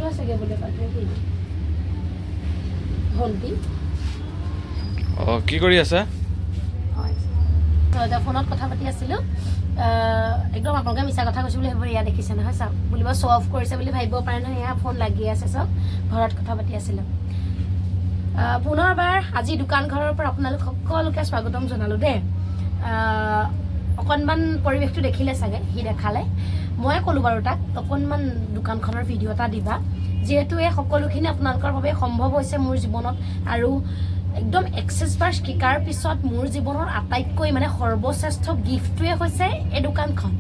হৈছেগে বোলে পাতি ভণ্টি কি কৰি আছা ফোনত কথা পাতি আছিলোঁ একদম আপোনালোকে মিছা কথা কৈছোঁ বুলি ভাবিব এয়া দেখিছে নহয় চাওক বুলিব শ্ব' অফ কৰিছে বুলি ভাবিব পাৰে নহয় এয়া ফোন লাগি আছে চাওক ঘৰত কথা পাতি আছিলোঁ পুনৰবাৰ আজি দোকান ঘৰৰ পৰা আপোনালোক সকলোকে স্বাগতম জনালোঁ দেই অকণমান পৰিৱেশটো দেখিলে চাগে সি দেখালে মই ক'লোঁ বাৰু তাক অকণমান দোকানখনৰ ভিডিঅ' এটা দিবা যিহেতু এই সকলোখিনি আপোনালোকৰ বাবে সম্ভৱ হৈছে মোৰ জীৱনত আৰু একদম এক্সেছ বাৰ শিকাৰ পিছত মোৰ জীৱনৰ আটাইতকৈ মানে সৰ্বশ্ৰেষ্ঠ গিফ্টটোৱে হৈছে এই দোকানখন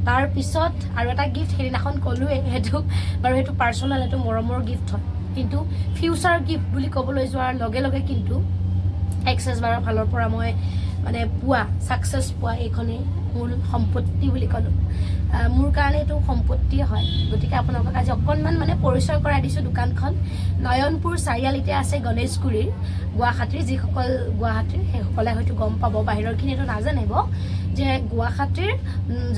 তাৰপিছত আৰু এটা গিফ্ট সেইদিনাখন ক'লোৱে সেইটো বাৰু সেইটো পাৰ্চনেল এইটো মৰমৰ গিফ্ট হয় কিন্তু ফিউচাৰ গিফ্ট বুলি ক'বলৈ যোৱাৰ লগে লগে কিন্তু এক্সেছ বাৰৰ ফালৰ পৰা মই মানে পোৱা ছাকচেছ পোৱা এইখনেই মূল সম্পত্তি বুলি ক'লোঁ মোৰ কাৰণে এইটো সম্পত্তিয়ে হয় গতিকে আপোনালোকক আজি অকণমান মানে পৰিচয় কৰাই দিছোঁ দোকানখন নয়নপুৰ চাৰিআলিতে আছে গণেশগুৰিৰ গুৱাহাটীৰ যিসকল গুৱাহাটীৰ সেইসকলে হয়তো গম পাব বাহিৰৰখিনিতো নাজানিব যে গুৱাহাটীৰ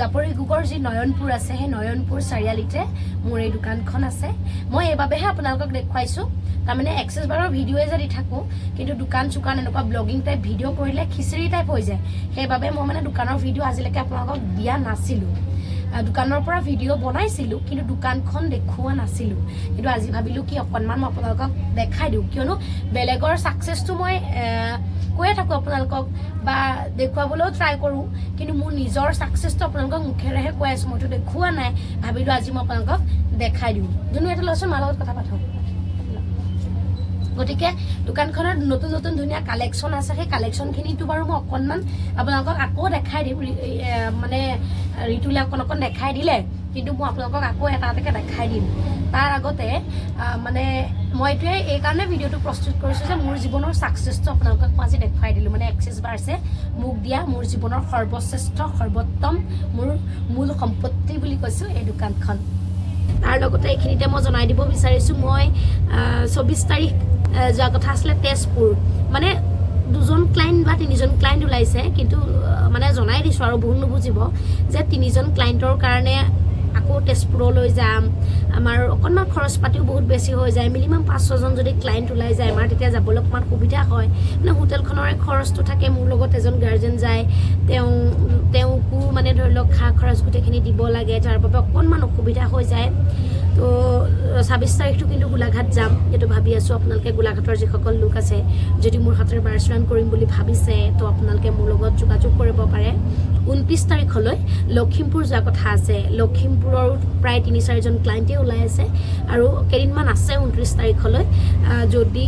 জাপৰিগুগৰ যি নয়নপুৰ আছে সেই নয়নপুৰ চাৰিআলিতে মোৰ এই দোকানখন আছে মই এইবাবেহে আপোনালোকক দেখুৱাইছোঁ তাৰমানে এক্সেছ বাৰৰ ভিডিঅ'য়ে যদি থাকোঁ কিন্তু দোকান চোকান এনেকুৱা ব্লগিং টাইপ ভিডিঅ' কৰিলে খিচিৰি টাইপ হৈ যায় সেইবাবে মই মানে দোকানৰ ভিডিঅ' আজিলৈকে আপোনালোকক দিয়া নাছিলোঁ দোকানৰ পৰা ভিডিঅ' বনাইছিলোঁ কিন্তু দোকানখন দেখুওৱা নাছিলোঁ কিন্তু আজি ভাবিলোঁ কি অকণমান মই আপোনালোকক দেখাই দিওঁ কিয়নো বেলেগৰ ছাকচেছটো মই কৈয়ে থাকোঁ আপোনালোকক বা দেখুৱাবলৈও ট্ৰাই কৰোঁ কিন্তু মোৰ নিজৰ ছাকচেছটো আপোনালোকক মুখেৰেহে কৈ আছোঁ মইতো দেখুওৱা নাই ভাবিলোঁ আজি মই আপোনালোকক দেখাই দিওঁ যোনো এটা ল'ৰাচোন মাৰ লগত কথা পাতোঁ গতিকে দোকানখনত নতুন নতুন ধুনীয়া কালেকশ্যন আছে সেই কালেকশ্যনখিনিতো বাৰু মই অকণমান আপোনালোকক আকৌ দেখাই দিম মানে ঋতুলে অকণ দেখাই দিলে কিন্তু মই আপোনালোকক আকৌ এটা এটাকৈ দেখাই দিম তাৰ আগতে মানে মই এইটোৱে এইকাৰণে ভিডিঅ'টো প্ৰস্তুত কৰিছোঁ যে মোৰ জীৱনৰ ছাকচেছটো আপোনালোকক মই আজি দেখুৱাই দিলোঁ মানে এক্সেছ বাৰছে মোক দিয়া মোৰ জীৱনৰ সৰ্বশ্ৰেষ্ঠ সৰ্বোত্তম মোৰ মূল সম্পত্তি বুলি কৈছোঁ এই দোকানখন তাৰ লগতে এইখিনিতে মই জনাই দিব বিচাৰিছোঁ মই 24 তাৰিখ যোৱা কথা আছিলে তেজপুৰ মানে 2জন ক্লাইণ্ট বা 3জন ক্লাইণ্ট ওলাইছে কিন্তু মানে জনাই দিছোঁ আৰু ভুল নুবুজিব যে 3জন ক্লাইণ্টৰ কাৰণে আকৌ তেজপুৰলৈ যাম আমাৰ অকণমান খৰচ পাতিও বহুত বেছি হৈ যায় মিনিমাম 5-6জন যদি ক্লাইণ্ট ওলাই যায় আমাৰ তেতিয়া যাবলৈ অকণমান সুবিধা হয় মানে হোটেলখনৰে খৰচটো থাকে মোৰ লগত এজন গাৰ্জেন যায় তেওঁকো মানে ধৰি লওক খা খৰচ গোটেইখিনি দিব লাগে যাৰ বাবে অকণমান অসুবিধা হৈ যায় তো 26 তাৰিখটো কিন্তু গোলাঘাট যাম এইটো ভাবি আছোঁ আপোনালোকে গোলাঘাটৰ যিসকল লোক আছে যদি মোৰ হাতেৰে বাৰচুৱান কৰিম বুলি ভাবিছে তো আপোনালোকে মোৰ লগত যোগাযোগ কৰিব পাৰে 29 তাৰিখলৈ লখিমপুৰ যোৱা কথা আছে লখিমপুৰৰ প্ৰায় 3-4জন ক্লাইণ্টে ওলাই আছে আৰু কেইদিনমান আছে 29 তাৰিখলৈ যদি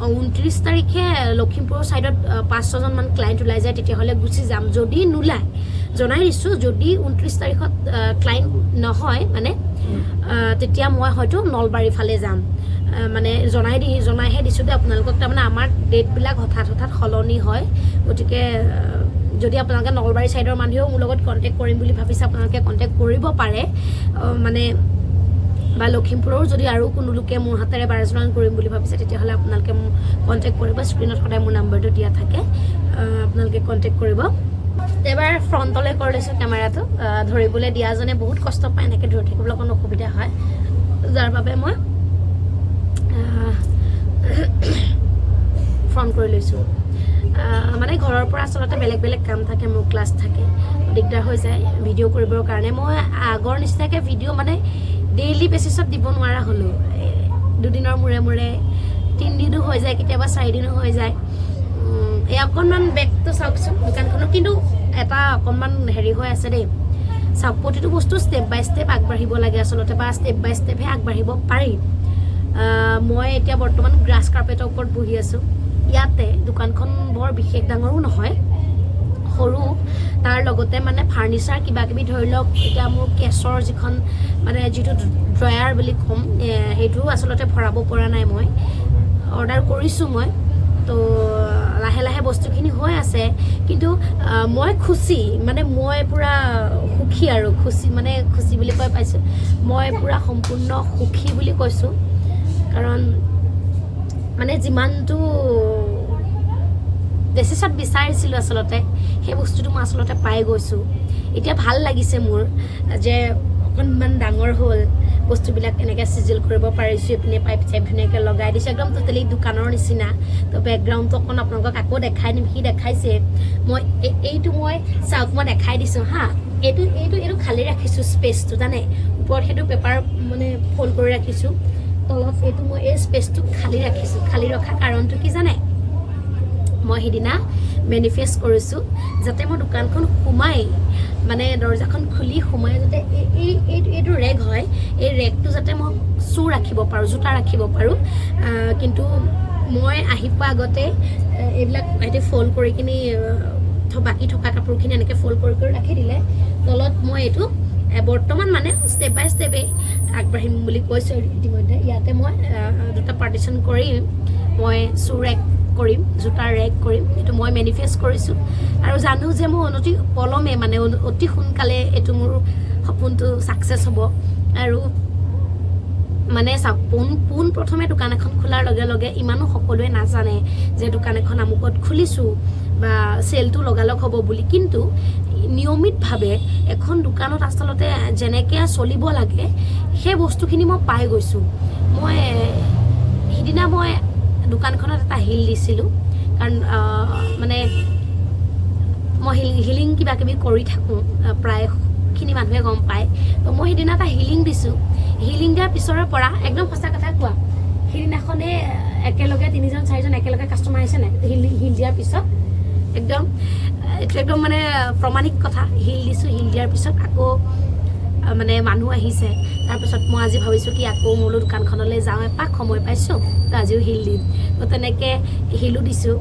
29 তাৰিখে লখিমপুৰৰ ছাইডত 5-6জন মান ক্লাইণ্ট ওলাই যায় তেতিয়াহ'লে গুচি যাম যদি নোলায় জনাই দিছোঁ যদি 29 তাৰিখত ক্লাইণ্ট নহয় মানে তেতিয়া মই হয়তো নলবাৰী ফালে যাম মানে জনাইহে দিছোঁ যে আপোনালোকক তাৰমানে আমাৰ ডেটবিলাক হঠাৎ সলনি হয় গতিকে যদি আপোনালোকে নলবাৰী ছাইডৰ মানুহেও মোৰ লগত কণ্টেক্ট কৰিম বুলি ভাবিছে আপোনালোকে কণ্টেক্ট কৰিব পাৰে মানে বা লখিমপুৰৰ যদি আৰু কোনো লোকে মোৰ হাতেৰে বাৰচুৱান কৰিম বুলি ভাবিছে তেতিয়াহ'লে আপোনালোকে মোক কণ্টেক্ট কৰিব স্ক্ৰীণত সদায় মোৰ নাম্বাৰটো দিয়া থাকে আপোনালোকে কণ্টেক্ট কৰিব এবাৰ ফ্ৰণ্টলৈ কৰি লৈছোঁ কেমেৰাটো ধৰিবলৈ দিয়াজনে বহুত কষ্ট পায় এনেকৈ ধৰি থাকিবলৈ অকণ অসুবিধা হয় যাৰ বাবে মই ফ্ৰণ্ট কৰি লৈছোঁ মানে ঘৰৰ পৰা আচলতে বেলেগ বেলেগ কাম থাকে মোৰ ক্লাছ থাকে দিগদাৰ হৈ যায় ভিডিঅ' কৰিবৰ কাৰণে মই আগৰ নিচিনাকৈ ভিডিঅ' মানে ডেইলি বেচিছত দিব নোৱাৰা হ'লোঁ 2 দিনৰ মূৰে মূৰে 3 দিনো হৈ যায় কেতিয়াবা 4 দিনো হৈ যায় এই অকণমান বেগটো চাওকচোন দোকানখনৰ কিন্তু এটা অকণমান হেৰি হৈ আছে দেই চাওক প্ৰতিটো বস্তু ষ্টেপ বাই ষ্টেপ আগবাঢ়িব লাগে আচলতে বা ষ্টেপ বাই ষ্টেপহে আগবাঢ়িব পাৰি মই এতিয়া বৰ্তমান গ্ৰাছ কাৰ্পেটৰ ওপৰত বহি আছোঁ ইয়াতে দোকানখন বৰ বিশেষ ডাঙৰো নহয় সৰু তাৰ লগতে মানে ফাৰ্নিচাৰ কিবাকিবি ধৰি লওক এতিয়া মোৰ কেছৰ যিখন মানে যিটো ড্ৰয়াৰ বুলি ক'ম সেইটোও আচলতে ভৰাব পৰা নাই মই অৰ্ডাৰ কৰিছোঁ মই তো লাহে লাহে বস্তুখিনি হৈ আছে কিন্তু মই খুচি মানে মই পুৰা সুখী আৰু খুচি বুলি কৈ পাইছোঁ মই পুৰা সম্পূৰ্ণ সুখী বুলি কৈছোঁ কাৰণ মানে যিমানটো বেচিছত বিচাৰিছিলোঁ আচলতে সেই বস্তুটো মই আচলতে পাই গৈছোঁ এতিয়া ভাল লাগিছে মোৰ যে অকণমান ডাঙৰ হ'ল বস্তুবিলাক এনেকৈ চিজিল কৰিব পাৰিছোঁ এইপিনে পাইপ চাইপ ধুনীয়াকৈ লগাই দিছোঁ একদম টোটেলি দোকানৰ নিচিনা তো বেকগ্ৰাউণ্ডটো অকণ আপোনালোকক আকৌ দেখাই দিম সি দেখাইছে মই এইটো মই চাওক মই দেখাই দিছোঁ হা এইটো খালী ৰাখিছোঁ স্পেচটো জানে ওপৰত সেইটো পেপাৰ মানে ফ'ল্ড কৰি ৰাখিছোঁ তলত এইটো মই এই স্পেচটো খালী ৰাখিছোঁ খালী ৰখা কাৰণটো কি জানে মই সেইদিনা মেনিফেষ্ট কৰিছোঁ যাতে মই দোকানখন সোমাই মানে দৰ্জাখন খুলি সোমাই যাতে এইটো ৰেগ হয় এই ৰেগটো যাতে মই চু ৰাখিব পাৰোঁ জোতা ৰাখিব পাৰোঁ কিন্তু মই আহি পোৱা আগতে এইবিলাক সিহঁতে ফ'ল্ড কৰি কিনি বাকী থকা কাপোৰখিনি এনেকৈ ফ'ল্ড কৰি ৰাখি দিলে তলত মই এইটো বৰ্তমান মানে ষ্টেপ বাই ষ্টেপে আগবাঢ়িম বুলি কৈছোঁ ইতিমধ্যে ইয়াতে মই দুটা পাৰ্টিশ্যন কৰি মই চু ৰেক কৰিম জোতাৰ ৰেক কৰিম এইটো মই মেনিফেষ্ট কৰিছোঁ আৰু জানো যে মই অতি পলমে মানে অতি সোনকালে এইটো মোৰ সপোনটো ছাকচেছ হ'ব আৰু মানে চাওক পোন প্ৰথমে দোকান এখন খোলাৰ লগে লগে ইমানো সকলোৱে নাজানে যে দোকান এখন আমুকত খুলিছোঁ বা চেলটো লগালগ হ'ব বুলি কিন্তু নিয়মিতভাৱে এখন দোকানত আচলতে যেনেকৈ চলিব লাগে সেই বস্তুখিনি মই পাই গৈছোঁ মই সিদিনা মই দোকানখনত এটা হিল দিছিলোঁ কাৰণ মানে মই হিলিং কিবা কিবি কৰি থাকোঁ প্ৰায়খিনি মানুহে গম পায় তো মই সেইদিনা এটা হিলিং দিছোঁ হিলিং দিয়াৰ পিছৰে পৰা একদম সঁচা কথা কোৱা সিদিনাখনে একেলগে 3-4জন একেলগে কাষ্টমাৰ আহিছে নাই হিল দিয়াৰ পিছত একদম এইটো একদম মানে প্ৰমাণিক কথা হিল দিছোঁ হিল দিয়াৰ পিছত আকৌ মানে মানুহ আহিছে তাৰপিছত মই আজি ভাবিছোঁ কি আকৌ মোলো দোকানখনলৈ যাওঁ এপাক সময় পাইছোঁ তো আজিও হিল দিম তো তেনেকৈ হিলো দিছোঁ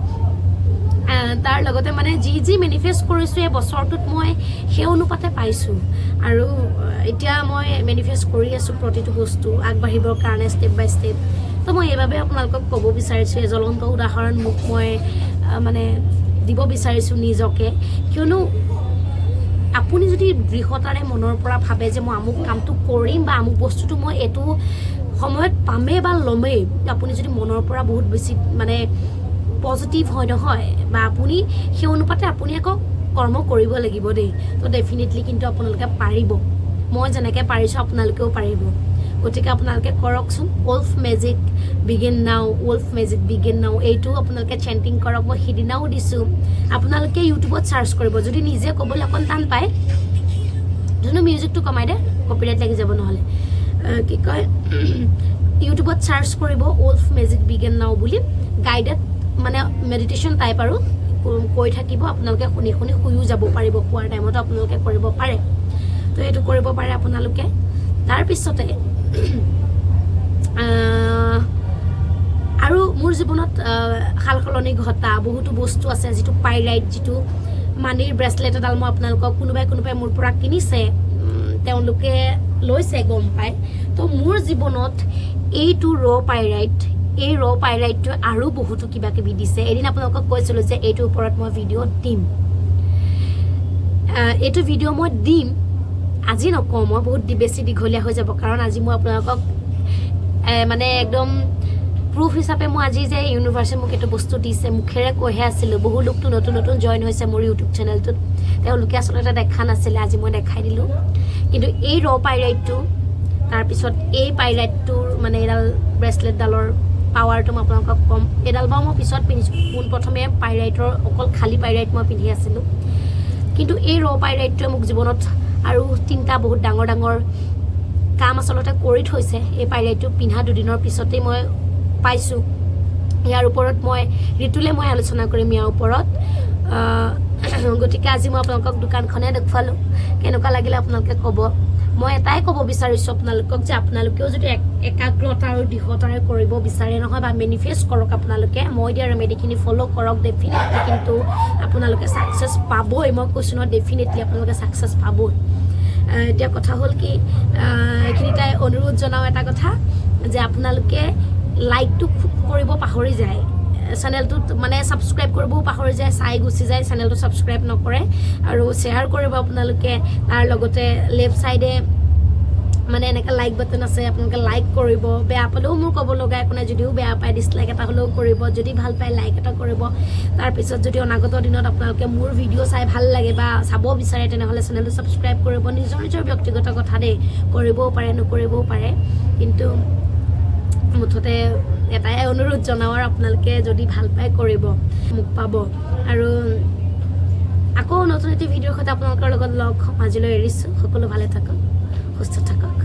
তাৰ লগতে মানে যি মেনিফেষ্ট কৰিছোঁ এই বছৰটোত মই সেই অনুপাতে পাইছোঁ আৰু এতিয়া মই মেনিফেষ্ট কৰি আছোঁ প্ৰতিটো বস্তু আগবাঢ়িবৰ কাৰণে ষ্টেপ বাই ষ্টেপ তো মই এইবাবে আপোনালোকক ক'ব বিচাৰিছোঁ এই জ্বলন্ত উদাহৰণ মোক মই মানে দিব বিচাৰিছোঁ নিজকে কিয়নো আপুনি যদি দৃঢ়তাৰে মনৰ পৰা ভাবে যে মই আমুক কামটো কৰিম বা আমুক বস্তুটো মই এইটো সময়ত পামেই বা ল'মেই আপুনি যদি মনৰ পৰা বহুত বেছি মানে পজিটিভ হয় নহয় বা আপুনি সেই অনুপাতে আপুনি আকৌ কৰ্ম কৰিব লাগিব দেই তো ডেফিনেটলি কিন্তু আপোনালোকে পাৰিব মই যেনেকৈ পাৰিছোঁ আপোনালোকেও পাৰিব গতিকে আপোনালোকে কৰকচোন ওল্ফ মেজিক বিগিন নাও এইটো আপোনালোকে চেণ্টিং কৰক মই সিদিনাও দিছোঁ আপোনালোকে ইউটিউবত চাৰ্চ কৰিব যদি নিজে ক'বলৈ অকণ টান পায় যোনো মিউজিকটো কমাই দে কপিৰাইট লাগি যাব নহ'লে কি কয় ইউটিউবত চাৰ্চ কৰিব ওল্ফ মেজিক বিগিন নাও বুলি গাইডেড মানে মেডিটেশ্যন টাইপ আৰু কৈ থাকিব আপোনালোকে শুনি শুইও যাব পাৰিব খোৱাৰ টাইমতো আপোনালোকে কৰিব পাৰে তো এইটো কৰিব পাৰে আপোনালোকে তাৰপিছতে আৰু মোৰ জীৱনত সালসলনি ঘটা বহুতো বস্তু আছে যিটো পাইৰাইট যিটো মানিৰ ব্ৰেচলেট এডাল মই আপোনালোকক কোনোবাই মোৰ পৰা কিনিছে তেওঁলোকে লৈছে গম পায় তো মোৰ জীৱনত এইটো এই ৰ পাইৰাইটটো আৰু বহুতো কিবা কিবি দিছে এদিন আপোনালোকক কৈছিলোঁ যে এইটোৰ ওপৰত মই ভিডিঅ' দিম এইটো ভিডিঅ' মই দিম আজি নকওঁ মই বহুত বেছি দীঘলীয়া হৈ যাব কাৰণ আজি মই আপোনালোকক মানে একদম প্ৰুফ হিচাপে মই আজি যে ইউনিভাৰ্ছে মোক এইটো বস্তু দিছে মুখেৰে কৈহে আছিলোঁ বহু লোকটো নতুন জইন হৈছে মোৰ ইউটিউব চেনেলটোত তেওঁলোকে আচলতে দেখা নাছিলে আজি মই দেখাই দিলোঁ কিন্তু এই ৰ পাইৰাইটটো তাৰপিছত এই পাইৰাইটটোৰ মানে এডাল ব্ৰেচলেটডালৰ পাৱাৰটো মই আপোনালোকক ক'ম এডাল বাৰু মই পিছত পিন্ধিছোঁ পোনপ্ৰথমে পাইৰাইটৰ অকল খালী পাইৰাইট মই পিন্ধি আছিলোঁ কিন্তু এই ৰ পাইৰাইটটোৱে মোক জীৱনত আৰু 3টা বহুত ডাঙৰ কাম আচলতে কৰি থৈছে এই পাইৰাইটটো পিন্ধা 2 দিনৰ পিছতেই মই পাইছোঁ ইয়াৰ ওপৰত মই ঋতুলে মই আলোচনা কৰিম ইয়াৰ ওপৰত গতিকে আজি মই আপোনালোকক দোকানখনে দেখুৱালোঁ কেনেকুৱা লাগিলে আপোনালোকে ক'ব মই এটাই ক'ব বিচাৰিছোঁ আপোনালোকক যে আপোনালোকেও যদি একাগ্ৰতা আৰু দৃঢ়তাৰে কৰিব বিচাৰে নহয় বা মেনিফেষ্ট কৰক আপোনালোকে মই দিয়া ৰেমেডিখিনি ফ'ল' কৰক ডেফিনেটলি কিন্তু আপোনালোকে ছাকচেছ পাবই মই কৈছোঁ নহয় ডেফিনেটলি আপোনালোকে ছাকচেছ পাবই এতিয়া কথা হ'ল কি এইখিনিতে অনুৰোধ জনাওঁ এটা কথা যে আপোনালোকে লাইকটো কৰিব পাহৰি যায় চেনেলটোত মানে ছাবস্ক্ৰাইব কৰিবও পাহৰি যায় চাই গুচি যায় চেনেলটো ছাবস্ক্ৰাইব নকৰে আৰু শ্বেয়াৰ কৰিব আপোনালোকে তাৰ লগতে লেফ্ট ছাইডে মানে এনেকৈ লাইক বাটন আছে আপোনালোকে লাইক কৰিব বেয়া পালেও মোৰ ক'ব লগা একো নাই যদিও বেয়া পায় ডিছলাইক এটা হ'লেও কৰিব যদি ভাল পায় লাইক এটা কৰিব তাৰপিছত যদি অনাগত দিনত আপোনালোকে মোৰ ভিডিঅ' চাই ভাল লাগে বা চাব বিচাৰে তেনেহ'লে চেনেলটো ছাবস্ক্ৰাইব কৰিব নিজৰ নিজৰ ব্যক্তিগত কথা দেই কৰিবও পাৰে নকৰিবও পাৰে কিন্তু মুঠতে এটাই অনুৰোধ জনাওঁ আপোনালোকে যদি ভাল পায় কৰিব মোক পাব আৰু আকৌ নতুন এটি ভিডিঅ'ৰ সৈতে আপোনালোকৰ লগত লগ হ'ম আজিলৈ এৰিছোঁ সকলো ভালে থাকক সুস্থ থাকক